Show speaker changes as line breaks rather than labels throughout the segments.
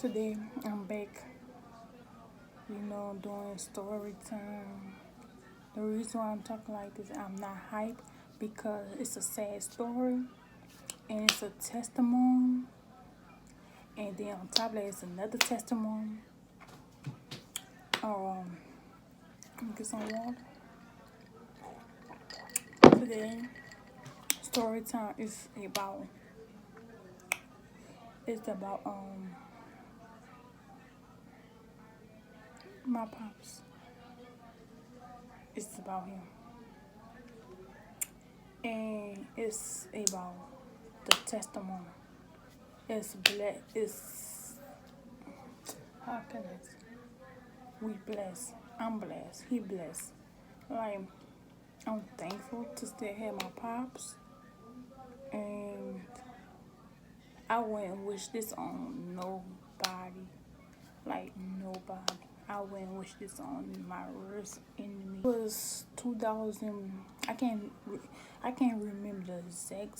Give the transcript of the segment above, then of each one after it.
Today I'm back, doing story time. The reason why I'm talking like this, I'm not hyped because it's a sad story and it's a testimony, and then on top of that, it's another testimony. Um, let me get some water. Today, story time is about it's about my pops. It's about him, and it's about the testimony. It's blessed. It's how can I say? We blessed. I'm blessed. He blessed. Like I'm thankful to still have my pops, and I wouldn't wish this on nobody. Like nobody. I wouldn't wish this on my worst enemy. It was 2000. I can't remember the exact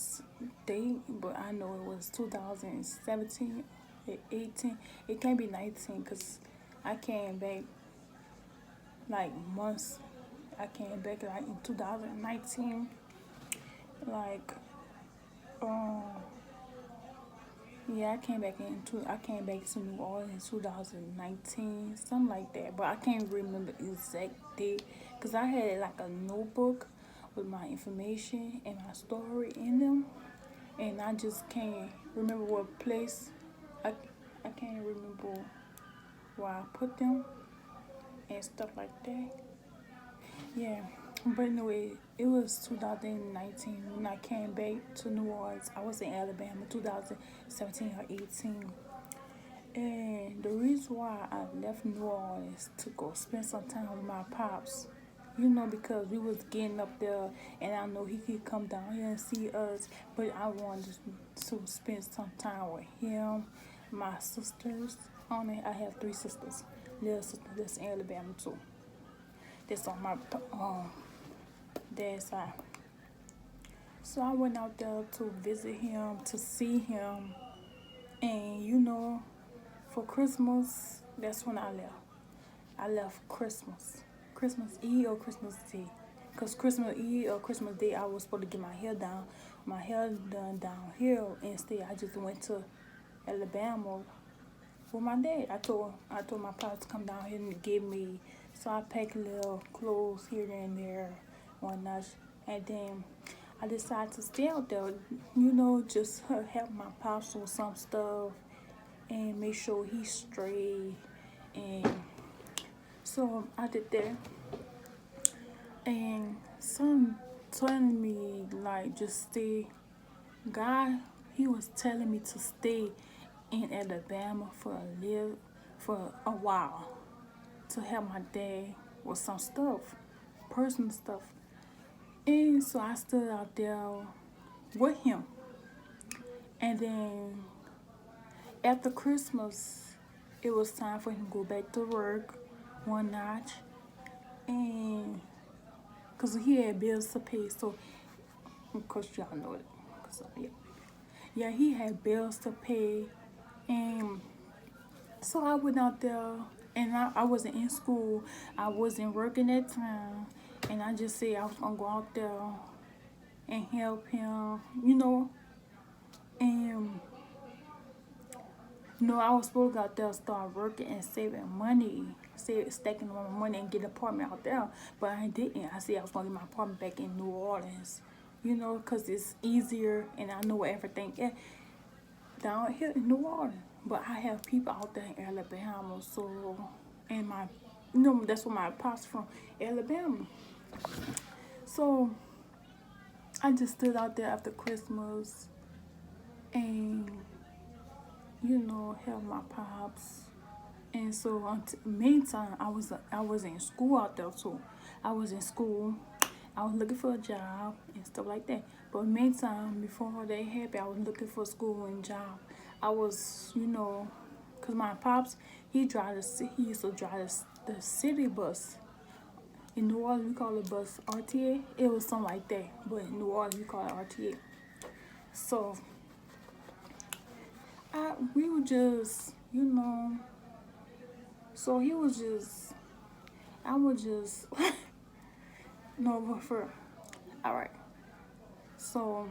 date, but I know it was 2017, 18. It can't be 19 because I came back like months. I came back like in 2019. Like, um, yeah, I came back to New Orleans in 2019, something like that. But I can't remember the exact date because I had like a notebook with my information and my story in them, and I just can't remember what place. I I can't remember where I put them and stuff like that. Yeah, but anyway, it was 2019 when I came back to New Orleans. I was in Alabama 2017 or 18. And the reason why I left New Orleans to go spend some time with my pops, because we was getting up there and I know he could come down here and see us, but I wanted to spend some time with him, my sisters. I have three sisters. Little sister that's in Alabama too. That's on my dad's side. So I went out there to visit him, to see him, and for Christmas, that's when I left. I left Christmas Eve or Christmas Day. Because Christmas Eve or Christmas Day, I was supposed to get my hair done down here. Instead, I just went to Alabama with my dad. I told my pops to come down here and give me. So I packed little clothes here and there, one night, and then I decided to stay out there. Just help my pops with some stuff and make sure he's straight. And so I did that. And some telling me like just stay. God, he was telling me to stay in Alabama for a while to help my dad with some stuff, personal stuff. And so I stood out there with him. And then after Christmas, it was time for him to go back to work one night. And because he had bills to pay, so of course y'all know it. Yeah, he had bills to pay. And so I went out there, and I wasn't in school. I wasn't working that time. And I just said I was going to go out there and help him, And, I was supposed to go out there, start working and saving money, stacking my money and get an apartment out there. But I didn't. I said I was going to get my apartment back in New Orleans, because it's easier and I know where everything is down here in New Orleans. But I have people out there in Alabama, so, and that's where my pops from, Alabama. So I just stood out there after Christmas and, help my pops. And so, meantime, I was in school out there too. I was in school. I was looking for a job and stuff like that. But meantime, before that happened, I was looking for school and job. I was, cause my pops, he used to drive the city bus. In New Orleans, we call it bus RTA. It was something like that, but in New Orleans, we call it RTA. So we were just, you know. So he was just, I was just, no, but for, all right. So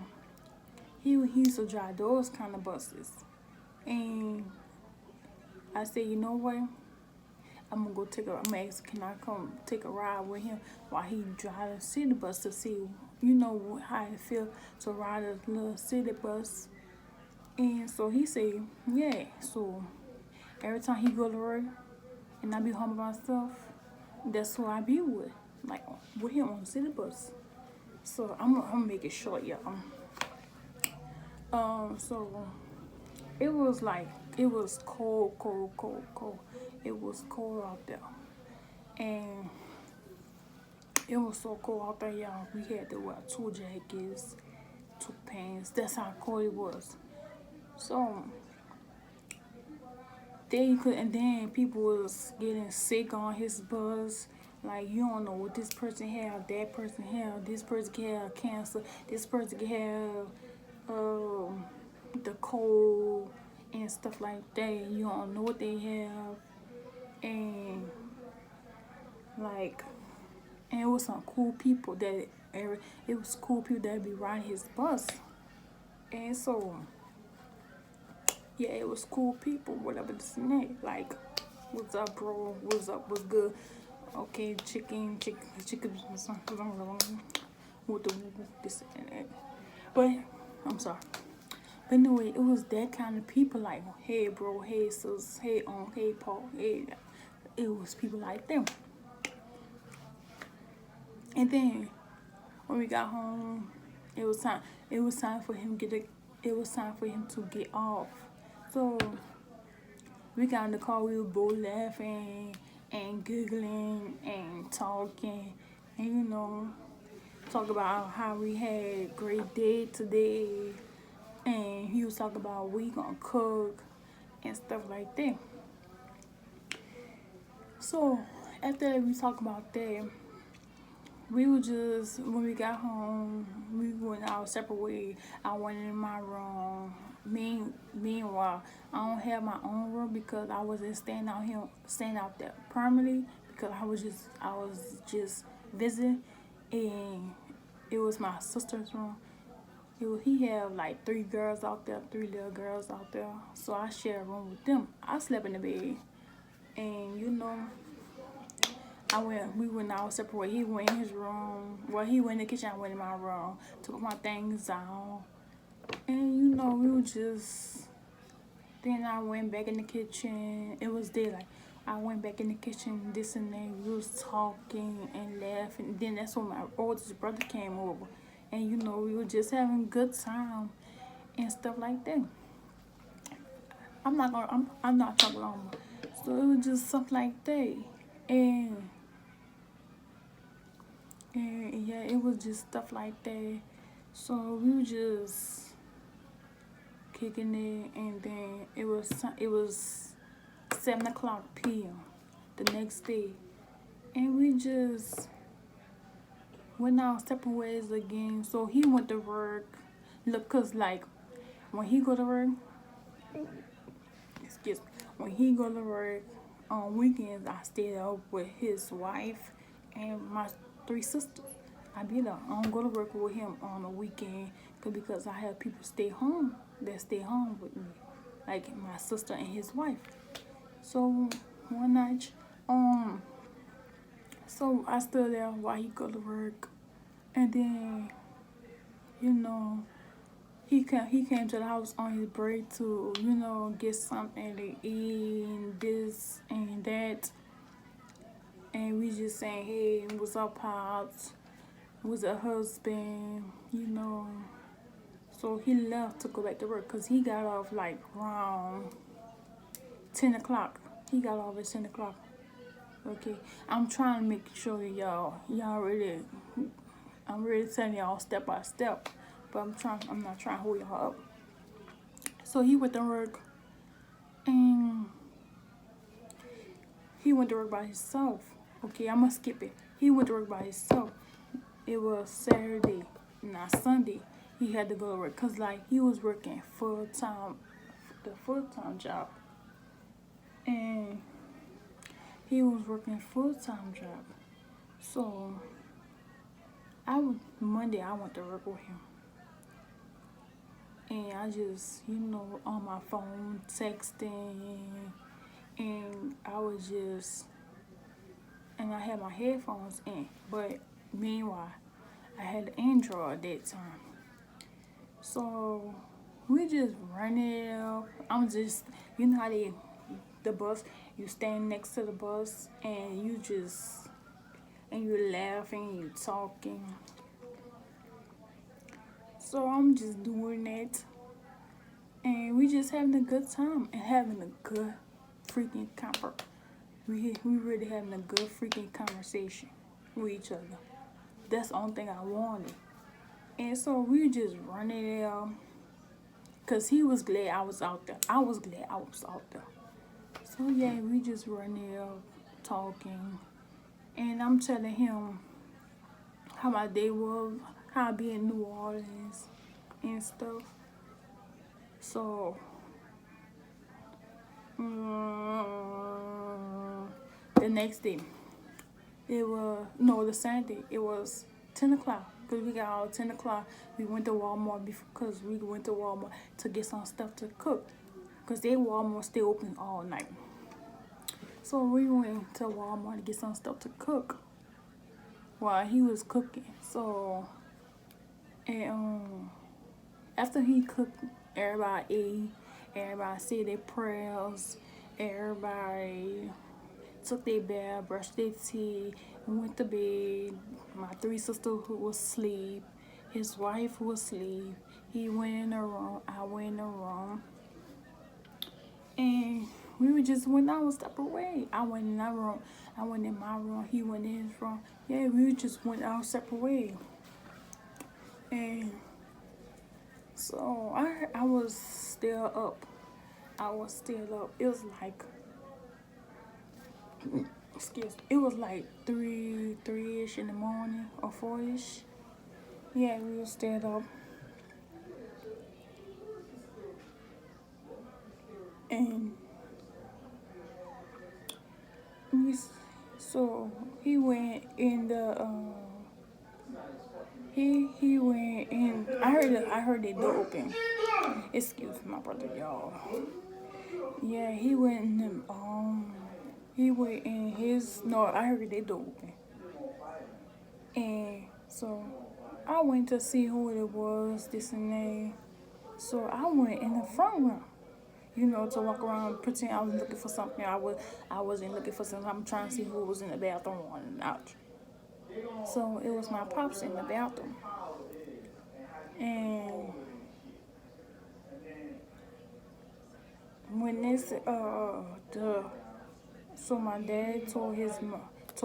he used to drive those kind of buses, and I said, you know what? I'm gonna go take a. I'm gonna ask, can I come take a ride with him while he drive the city bus to see, you know, how it feel to ride a little city bus. And so he said, yeah. So every time he go to work and I be home by myself, that's who I be with, like with him on the city bus. So I'm gonna make it short, y'all. So it was like it was cold, cold, cold, cold. It was cold out there, and it was so cold out there, y'all. We had to wear 2 jackets, 2 pants. That's how cold it was. So they could, and then people was getting sick on his bus. Like, you don't know what this person have, that person have, this person can have cancer, this person can have the cold and stuff like that. You don't know what they have, and like, and it was some cool people that it was cool people that be riding his bus, and so yeah, it was cool people, whatever this and that. Like, what's up, bro? What's up? What's good? Okay, chicken, with the this and that. But I'm sorry. But anyway, it was that kind of people. Like, hey, bro, hey, sis, hey, hey, Paul, hey. It was people like them. And then when we got home, it was time. It was time for him get. It was time for him to get off. So we got in the car. We were both laughing and giggling and talking, and you know, talk about how we had a great day today. And he was talking about we gonna cook and stuff like that. So after we talked about that, we were just, when we got home, we went our separate way. I went in my room. Meanwhile, I don't have my own room because I wasn't staying out there permanently, because I was just visiting, and it was my sister's room. He had like 3 girls out there, 3 little girls out there. So I shared a room with them. I slept in the bed, and you know, we went our separate way. He went in his room. Well, he went in the kitchen. I went in my room, took my things out, and you know, we were just. Then I went back in the kitchen. It was daylight. I went back in the kitchen, this and that. We was talking and laughing. Then that's when my oldest brother came over, and you know, we were just having a good time and stuff like that. I'm not talking long. So it was just stuff like that, and yeah, it was just stuff like that. So we were just kicking it, and then it was 7 o'clock p.m. the next day, and we just went our separate ways again. So he went to work. Look, cause like when he go to work, excuse me, when he go to work on weekends, I stay up with his wife and my 3 sisters. I be there. I don't go to work with him on the weekend because I have people stay home that stay home with me, like my sister and his wife. So one night, so I stood there while he go to work, and then you know, he came to the house on his break to, you know, get something to eat and this and that. And we just saying, hey, what's up, Pops? Was a husband, you know. So he left to go back to work because he got off like around 10 o'clock. He got off at 10 o'clock. Okay. I'm trying to make sure that y'all really, I'm really telling y'all step by step. But I'm not trying to hold y'all up. So he went to work, and he went to work by himself. Okay, I'm gonna skip it. He went to work by himself. It was Saturday, not Sunday. He had to go to work because like he was working full time, the full time job. and he was working full-time job. So Monday I went to work with him, and I just on my phone texting, and I had my headphones in, but meanwhile I had Android at that time. So we just running up. I'm just, how the bus, you stand next to the bus and you're laughing, you talking. So I'm just doing that, and we just having a good time and having a good freaking we really having a good freaking conversation with each other. That's the only thing I wanted. And so we just running there, cause he was glad I was out there. I was glad I was out there. So yeah, we just running there, talking, and I'm telling him how my day was, how I be in New Orleans and stuff. So the next day, the same day, it was 10 o'clock. Because we got out 10 o'clock. We went to Walmart because we went to Walmart to get some stuff to cook. Because Walmart stay open all night. So we went to Walmart to get some stuff to cook while he was cooking. So, and after he cooked, everybody ate, everybody said their prayers, everybody took their bath, brushed their teeth, and went to bed. My three sisters who was asleep, his wife was asleep. He went in the room, I went in the room, and we just went our separate way. I went in that room, I went in my room, he went in his room. Yeah, we just went our separate way. And so I was still up. It was like, it was like 3-ish in the morning or 4-ish. Yeah, we were still up. And so he went in the he went in. I heard the door open. Excuse my brother, y'all. Yeah, he went in his. No, I heard the door open. And so I went to see who it was, this and that. So I went in the front room, to walk around, pretend I was looking for something. I wasn't looking for something. I'm trying to see who was in the bathroom or out. So it was my pops in the bathroom. And when so my dad told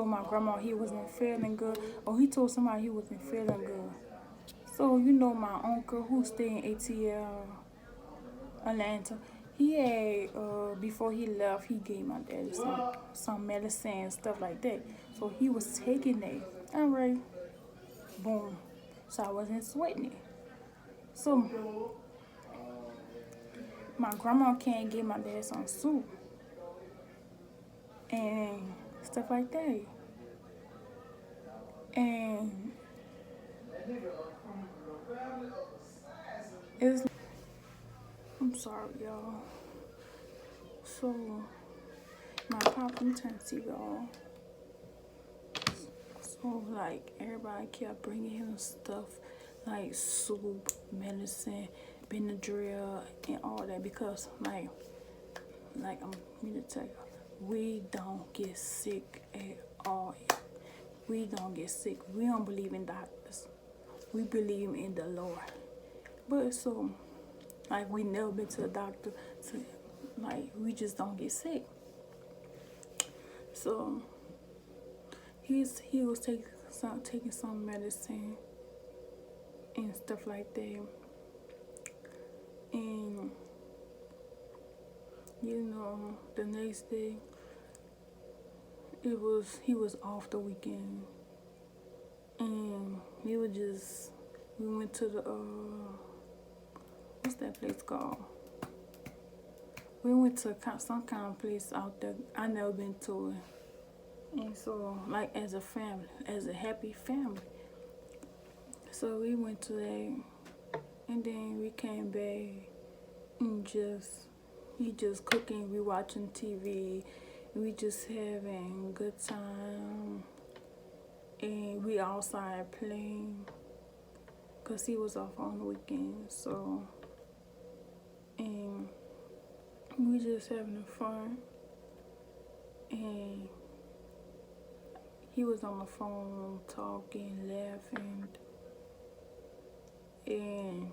my grandma he wasn't feeling good, or he told somebody he wasn't feeling good. So my uncle who stayed in ATL, Atlanta, he had before he left, he gave my dad some medicine and stuff like that. So he was taking that. All right, boom. So I wasn't sweating it. So my grandma can't give my dad some soup and stuff like that. And I'm sorry, y'all. So my pop, I'm trying to see y'all. So like everybody kept bringing him stuff like soup, medicine, Benadryl, and all that, because like I'm going to tell you, we don't get sick at all. We don't get sick. We don't believe in doctors. We believe in the Lord. But so, like, we never been to a doctor. So, like, we just don't get sick. So he was taking some medicine and stuff like that. And the next day, he was off the weekend, and we went to the what's that place called? We went to some kind of place out there I never been to, and so like as a family, as a happy family. So we went to that, and then we came back and he just cooking, we watching TV, we just having good time, and we outside playing, cause he was off on the weekend. So and we just having fun, and he was on the phone talking, laughing, and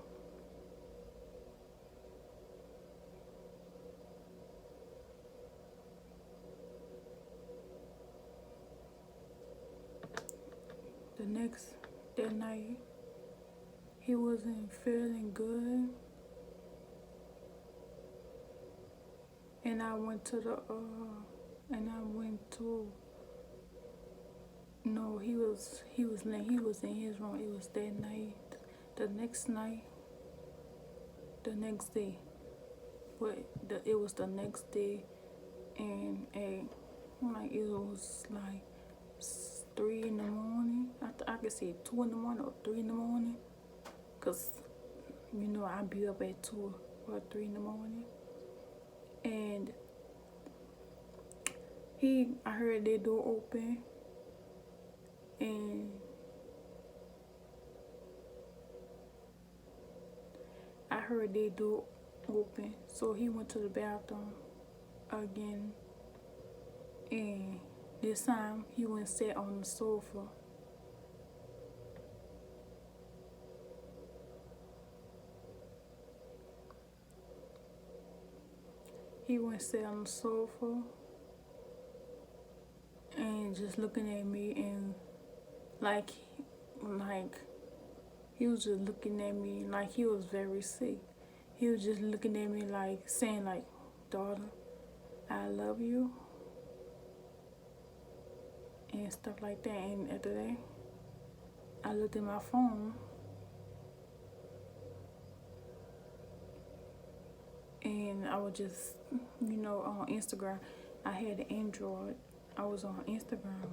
that night he wasn't feeling good, and I went to the and I went to no, he was in his room. It was that night. The next night, the next day, but it was the next day, and like it was like 3 in the morning. I could say 2 in the morning or 3 in the morning, cause I'd be up at 2 or 3 in the morning, and I heard their door open, and I heard their door open. So he went to the bathroom again, and this time he went and sat on the sofa. He went and sat on the sofa and just looking at me, and like he was just looking at me like he was very sick. He was just looking at me like saying like, daughter, I love you, and stuff like that. And after that, I looked at my phone, and I was just, on Instagram. I had an Android. I was on Instagram,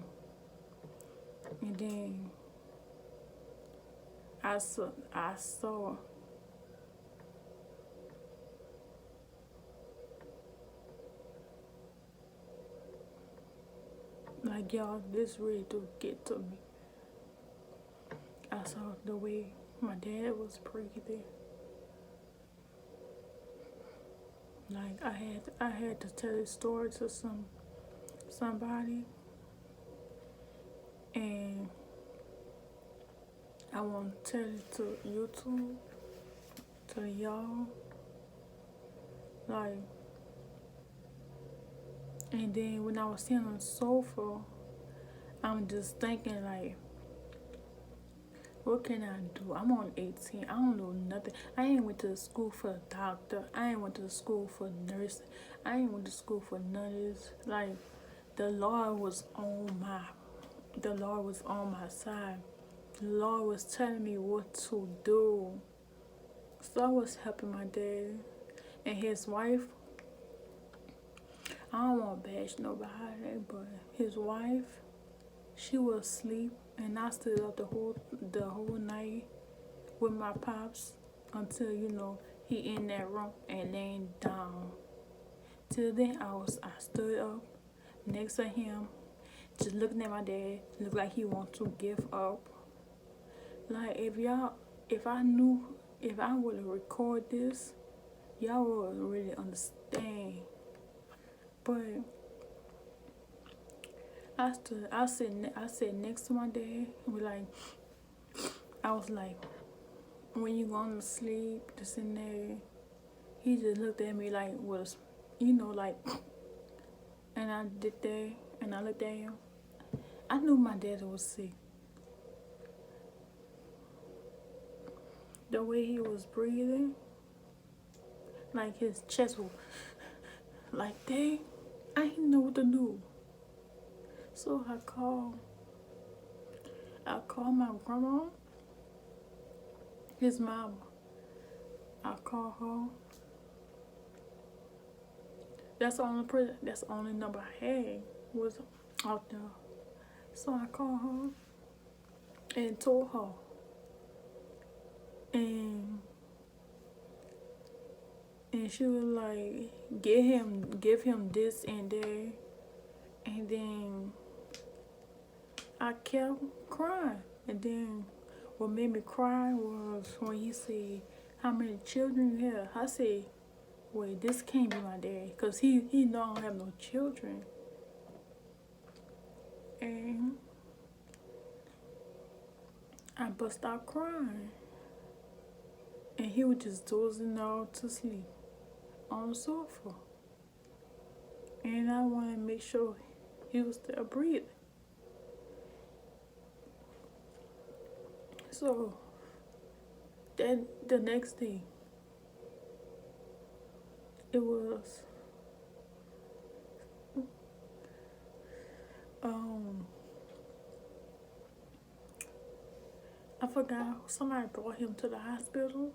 and then I saw like, y'all, this really do get to me. I saw the way my dad was breathing. Like I had to tell this story to somebody, and I want to tell it to YouTube, to y'all. Like, and then when I was sitting on the sofa, I'm just thinking like, what can I do? I'm on 18. I don't know nothing. I ain't went to school for a doctor. I ain't went to school for nursing. I ain't went to school for none of this. Like, the Lord was on my side. The Lord was telling me what to do. So I was helping my dad and his wife. I don't want to bash nobody, but his wife, she was asleep, and I stood up the whole night with my pops until he in that room and laying down. Till then I stood up next to him, just looking at my dad, looked like he want to give up. Like, if I would have recorded this, y'all would really understand. But I sat next to my dad, and I was like, when you going to sleep, just in there. He just looked at me like, like, and I did that, and I looked at him. I knew my dad was sick. The way he was breathing, like his chest was like that, I didn't know what to do. So I called my grandma, his mama. I called her, That's the only person. That's the only number I had was out there. So I called her and told her, and she was like, give him this and that, and then I kept crying, and then what made me cry was when he said, "How many children you have?" I said, "Wait, this can't be my dad, cause he know I don't have no children." And I bust out crying, and he was just dozing off to sleep on the sofa. And I wanted to make sure he was still breathing. So then the next day, it was um I forgot, somebody brought him to the hospital.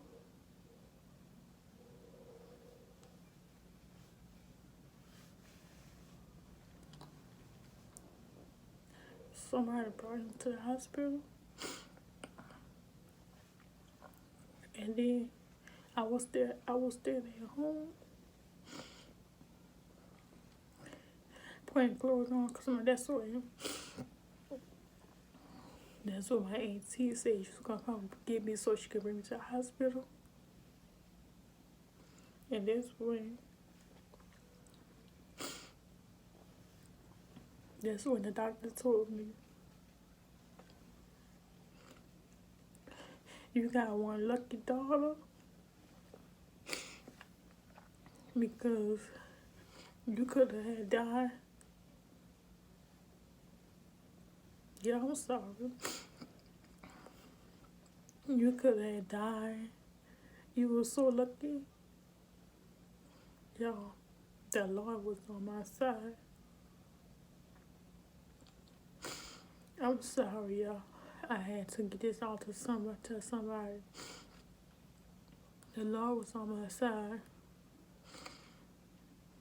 Somebody brought him to the hospital, and then I was there at home putting clothes on, cause that's what my auntie said she was gonna come get me so she could bring me to the hospital. And that's when the doctor told me, "You got one lucky daughter, because you could have had died." Yeah, I'm sorry. You could have died. You were so lucky. Y'all, the Lord was on my side. I'm sorry, y'all. I had to get this out to somebody, tell somebody. The Lord was on my side.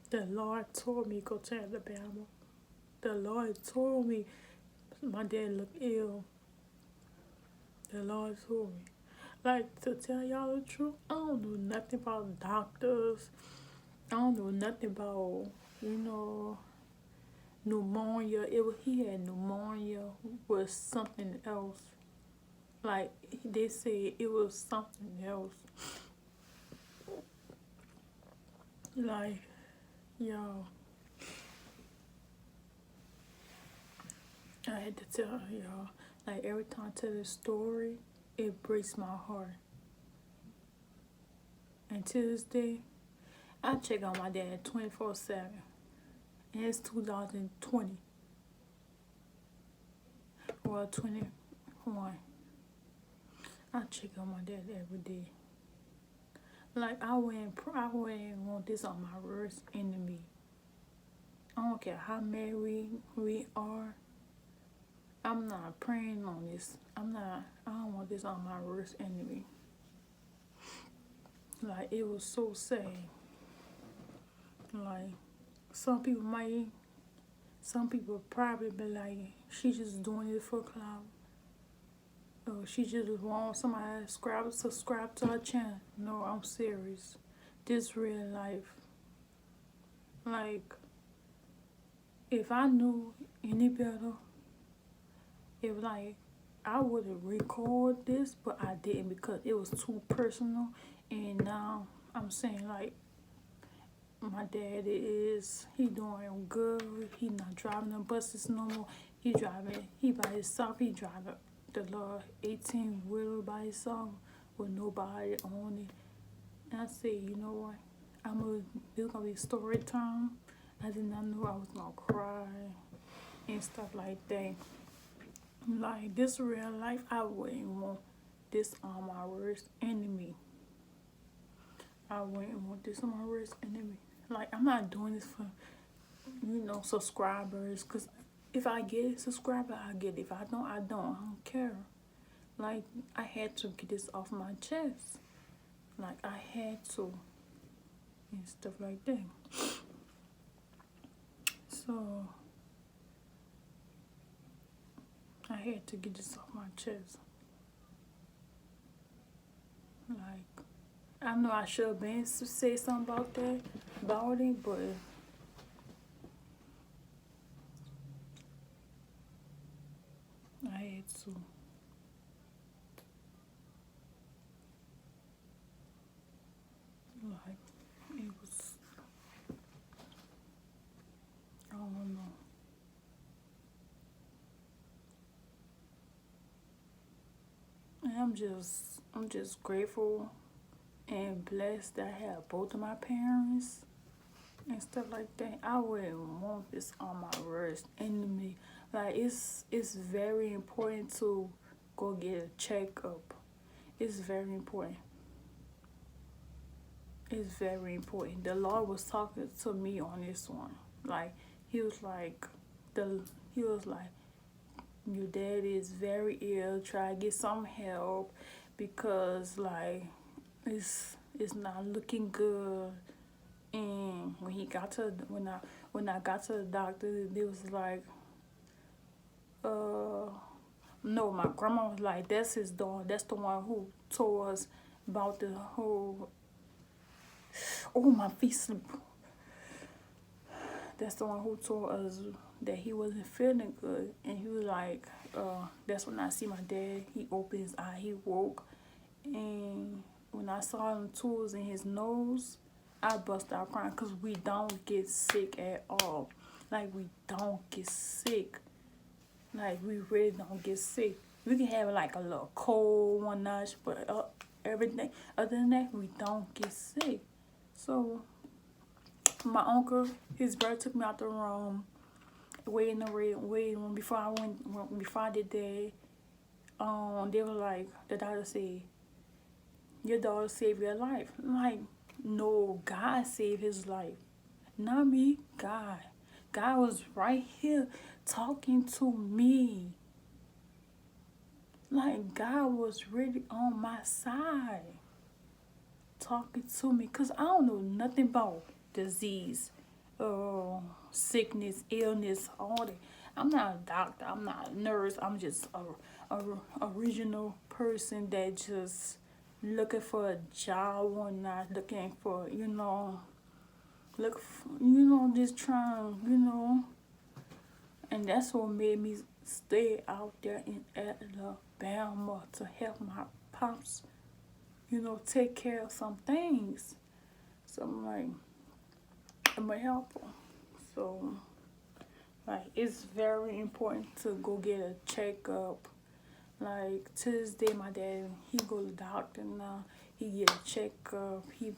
The Lord told me go to Alabama. The Lord told me my dad looked ill. The Lord told me. Like, to tell y'all the truth, I don't know nothing about doctors. I don't know nothing about, pneumonia. He had pneumonia with something else. Like, they said it was something else. Like, y'all, I had to tell y'all. Like, every time I tell this story, it breaks my heart. And to this day, I check on my dad 24/7. And it's 2020. Well, 21. I check on my dad every day. Like, I wouldn't want this on my worst enemy. I don't care how mad we are. I'm not praying on this. I don't want this on my worst enemy. Like, it was so sad. Like, some people probably be like, she just doing it for clout. Or she just want somebody to subscribe to her channel. No, I'm serious. This real life. Like, if I knew any better, if like I would have recorded this, but I didn't because it was too personal. And now I'm saying, like, my dad he doing good. He not driving the buses no more. He by himself. He driving the little 18-wheeler by himself with nobody on it. And I said, you know what? It's gonna be story time. I did not know I was gonna cry and stuff like that. Like, this real life, I wouldn't want this on my worst enemy. I wouldn't want this on my worst enemy. Like, I'm not doing this for, subscribers. Because if I get a subscriber, I get it. If I don't, I don't. I don't care. Like, I had to get this off my chest. Like, I had to. And stuff like that. So I had to get this off my chest. Like, I know I should have been to say something about it, but I had to. Like, it was, I don't know. And I'm just grateful and blessed that I have both of my parents and stuff like that. I wouldn't want this on my worst enemy. Like, it's very important to go get a checkup. It's very important. It's very important. The Lord was talking to me on this one. Like, he was like, the he was like, your dad is very ill. Try to get some help because like it's not looking good. And when he got to when I got to the doctor, they was like, no, my grandma was like, that's his daughter. That's the one who told us about the whole. Oh, my feet slip. That's the one who told us that he wasn't feeling good, and he was like, that's when I see my dad. He opened his eye, he woke, and when I saw them tools in his nose, I bust out crying because we don't get sick at all. Like, we don't get sick. Like, we really don't get sick. We can have like a little cold one notch, but everything other than that, we don't get sick. So my uncle, his brother took me out the room, waiting room before I did that. They were like, the doctor said, your daughter saved your life. I'm like, no, God saved his life. Not me, God. God was right here talking to me. Like, God was really on my side, talking to me. Because I don't know nothing about disease, sickness, illness, all that. I'm not a doctor. I'm not a nurse. I'm just a original person that just looking for a job or not looking for, just trying, and that's what made me stay out there in Alabama to help my pops, take care of some things. So I'm like, I'm a helper. So, like, it's very important to go get a checkup. Like, to this day, my dad, he go to the doctor now. He get a checkup. He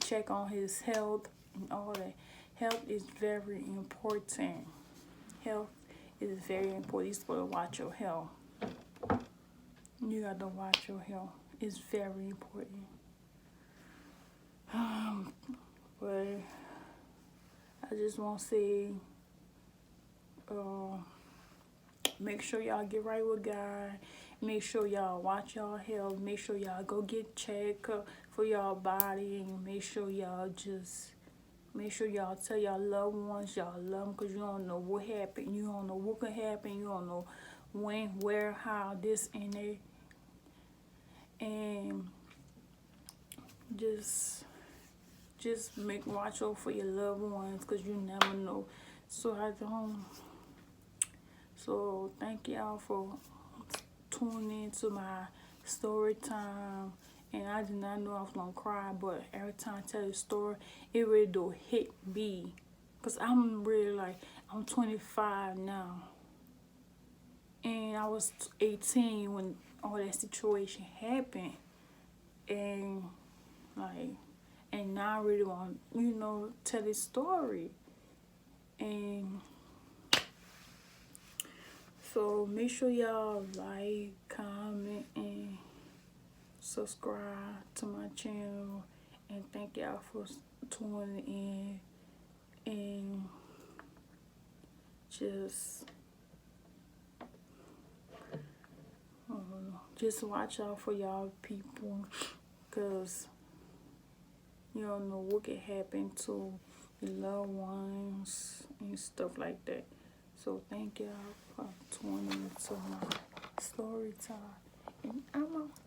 check on his health and all that. Health is very important. Health is very important. You're supposed to watch your health. You got to watch your health. It's very important. But I just want to say, make sure y'all get right with God. Make sure y'all watch y'all health. Make sure y'all go get checked for y'all body. And make sure y'all tell y'all loved ones y'all love them, because you don't know what happened. You don't know what could happen. You don't know when, where, how, this and that. And just watch out for your loved ones, because you never know. So thank y'all for tuning in to my story time. And I did not know I was gonna cry, but every time I tell the story, it really do hit me. Cause I'm really like, I'm 25 now. And I was 18 when all that situation happened. And like, and now I really want, tell this story. And so make sure y'all like, comment, and subscribe to my channel. And thank y'all for tuning in. And just watch out for y'all people, because you don't know what could happen to your loved ones and stuff like that. So thank y'all for tuning into my story time. And I'm out.